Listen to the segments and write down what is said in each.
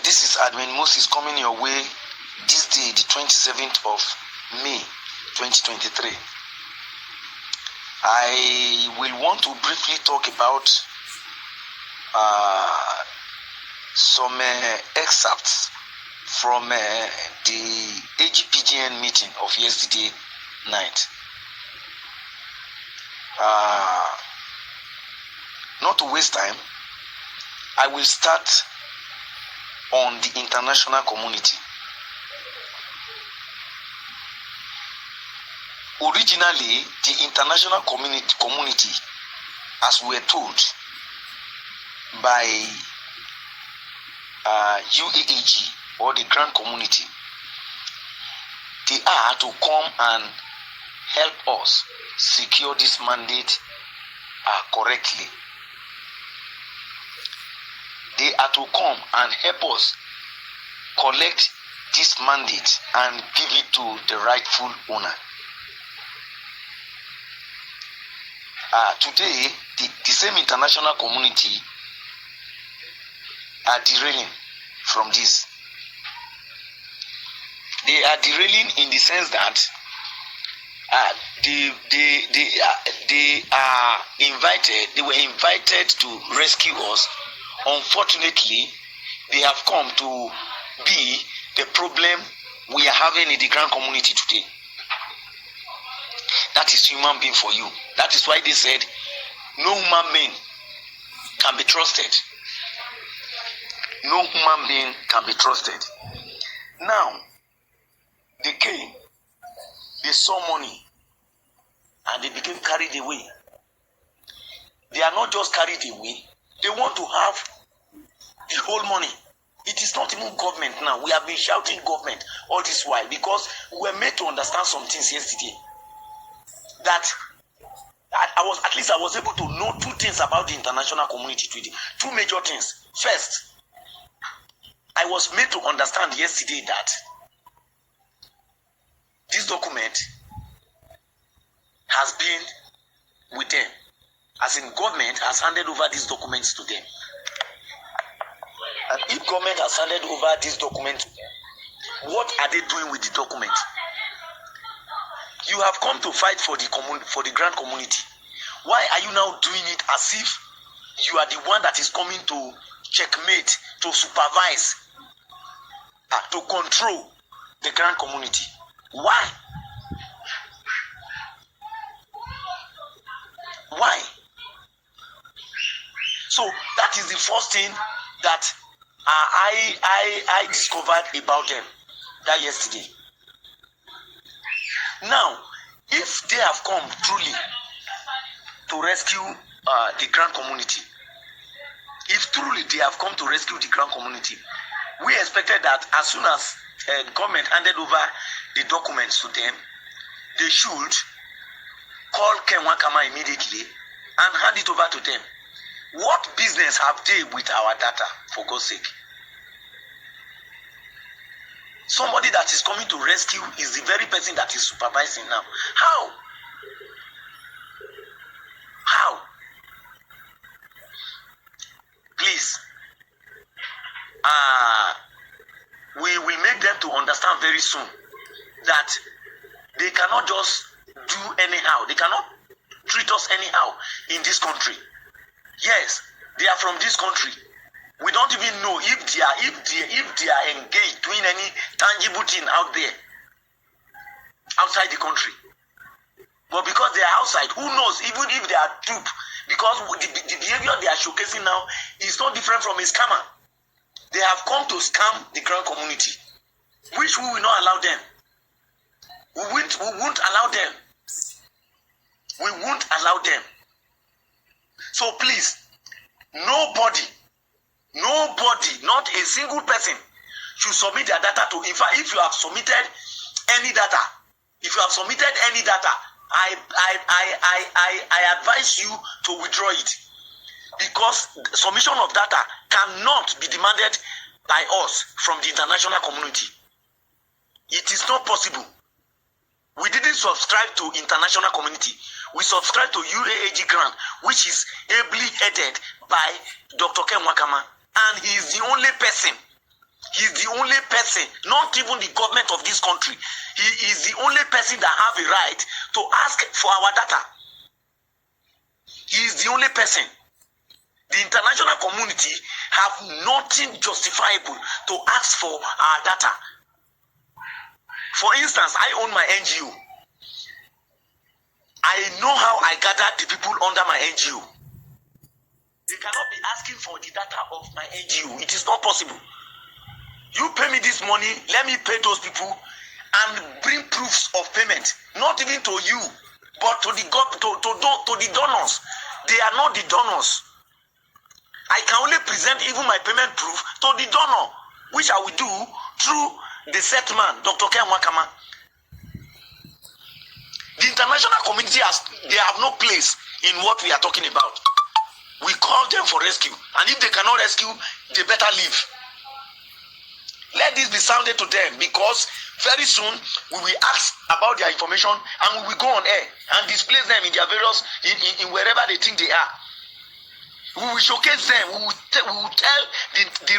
This is Admin Moses coming your way this day, the 27th of May 2023. I will want to briefly talk about some excerpts from the AGPGN meeting of yesterday night. Not to waste time, I will start on the international community. Originally, the international community, as we were told by UAAG or the Grand Community, they are to come and help us secure this mandate correctly. They are to come and help us collect this mandate and give it to the rightful owner. Today, the same international community are derailing from this. They are derailing in the sense that they were invited to rescue us. Unfortunately, they have come to be the problem we are having in the Grand Community today. That is human being for you. That is why they said no human being can be trusted. No human being can be trusted. Now, they came, they saw money, and they became carried away. They are not just carried away, they want to have the whole money. It is not even government now. We have been shouting government all this while because we were made to understand some things yesterday. That I was able to know two things about the international community today. Two major things. First, I was made to understand yesterday that this document has been with them. As in, government has handed over these documents to them. And if government has handed over this document, what are they doing with the document? You have come to fight for the Grand Community. Why are you now doing it as if you are the one that is coming to checkmate, to supervise, to control the Grand Community? Why? Why? So that is the first thing that I discovered about them that yesterday. Now, if they have come truly to rescue the Grand Community, if truly they have come to rescue the Grand Community, we expected that as soon as the government handed over the documents to them, they should call Ken Wakama immediately and hand it over to them. What business have they with our data, for God's sake? Somebody that is coming to rescue is the very person that is supervising now. How? How? Please. We will make them to understand very soon that they cannot just do anyhow. They cannot treat us anyhow in this country. Yes, they are from this country. We don't even know if they are engaged doing any tangible thing out there, outside the country. But because they are outside, who knows? Even if they are duped, because the behavior they are showcasing now is not different from a scammer. They have come to scam the Grand Community, which we will not allow them. We won't allow them. We won't allow them. So please, nobody, not a single person should submit their data to. In fact, if you have submitted any data, I advise you to withdraw it, because submission of data cannot be demanded by us from the international community. It is not possible. We didn't subscribe to international community. We subscribe to UAAG grant, which is ably headed by Dr. Ken Wakama, and he is the only person He's the only person, not even the government of this country. He is the only person that have a right to ask for our data. He is the only person. The international community have nothing justifiable to ask for our data. For instance, I own my NGO. I know how I gather the people under my NGO. They cannot be asking for the data of my NGO. It is not possible. You pay me this money, let me pay those people and bring proofs of payment. Not even to you, but to the donors. They are not the donors. I can only present even my payment proof to the donor, which I will do through the set man, Dr. Ken Wakama. The international community they have no place in what we are talking about. We call them for rescue, and if they cannot rescue, they better leave. Let this be sounded to them, because very soon we will ask about their information and we will go on air and display them in their various in wherever they think they are. We will showcase them. We will tell the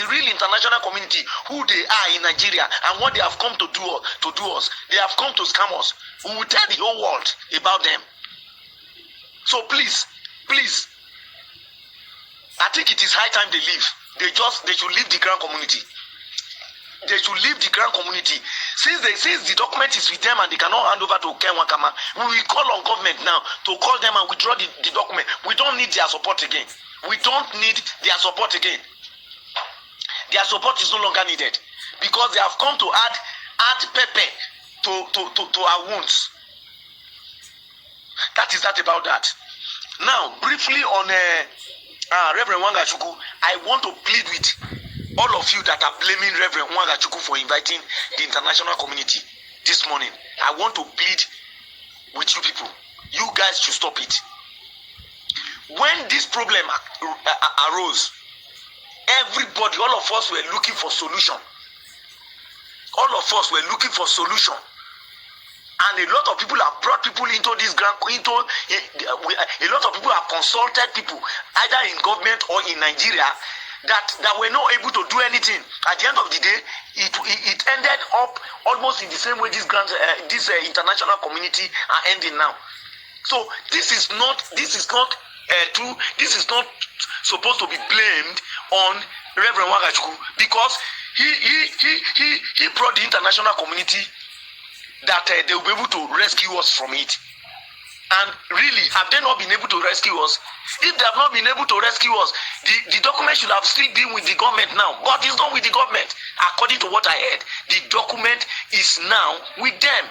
real international community who they are in Nigeria and what they have come to do us. They have come to scam us. We will tell the whole world about them. So please, I think it is high time they leave. They should leave the grand community. They should leave the grand community. Since the document is with them and they cannot hand over to Ken Wakama, we will call on government now to call them and withdraw the document. We don't need their support again. We don't need their support again. Their support is no longer needed, because they have come to add pepper to our wounds. That is that about that. Now, briefly on Reverend Wangachuku, I want to plead with all of you that are blaming Reverend Wangachuku for inviting the international community this morning. I want to plead with you people. You guys should stop it. When this problem arose, everybody, all of us were looking for solution. All of us were looking for solution. And a lot of people have brought people into this a lot of people have consulted people, either in government or in Nigeria, that were not able to do anything. At the end of the day, it ended up almost in the same way this international community are ending now. So this is not true. This is not supposed to be blamed on Reverend Wangachuku, because he brought the international community that they will be able to rescue us from it. And really, have they not been able to rescue us? If they have not been able to rescue us, the document should have still been with the government now. But it's not with the government. According to what I heard, the document is now with them.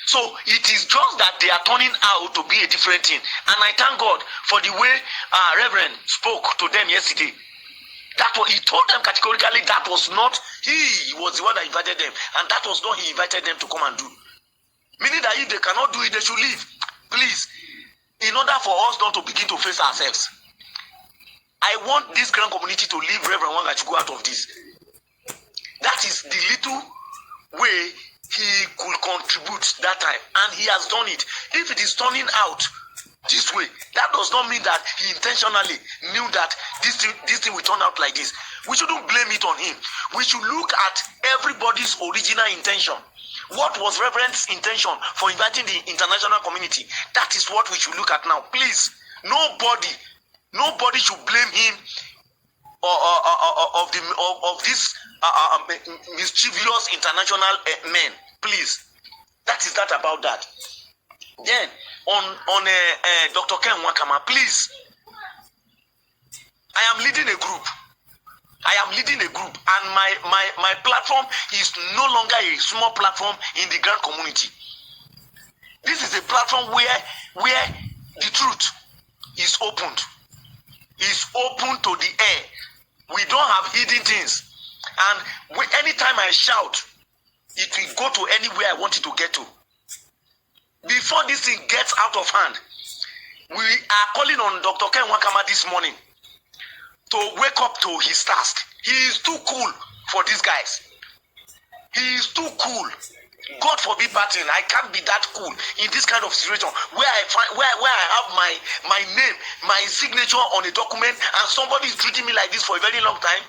So it is just that they are turning out to be a different thing. And I thank God for the way Reverend spoke to them yesterday. He told them categorically that was not he was the one that invited them, and that was not he invited them to come and do. Meaning that if they cannot do it, they should leave. Please, in order for us not to begin to face ourselves, I want this grand community to leave Reverend Wangachuku out of this. That is the little way he could contribute that time, and he has done it. If it is turning out this way, that does not mean that he intentionally knew that this thing will turn out like this. We shouldn't blame it on him. We should look at everybody's original intention. What was Reverend's intention for inviting the international community? That is what we should look at now. Please, nobody should blame him of this mischievous international men. Please, that is that about that. Then on Dr. Ken Wakama, please, I am leading a group. And my platform is no longer a small platform in the grand community. This is a platform where the truth is opened. It's open to the air. We don't have hidden things. And anytime I shout, it will go to anywhere I want it to get to. Before this thing gets out of hand, we are calling on Dr. Ken Wakama this morning to wake up to his task. He is too cool for these guys. He is too cool. God forbid partying. I can't be that cool in this kind of situation where I find where I have my name, my signature on a document, and somebody is treating me like this for a very long time.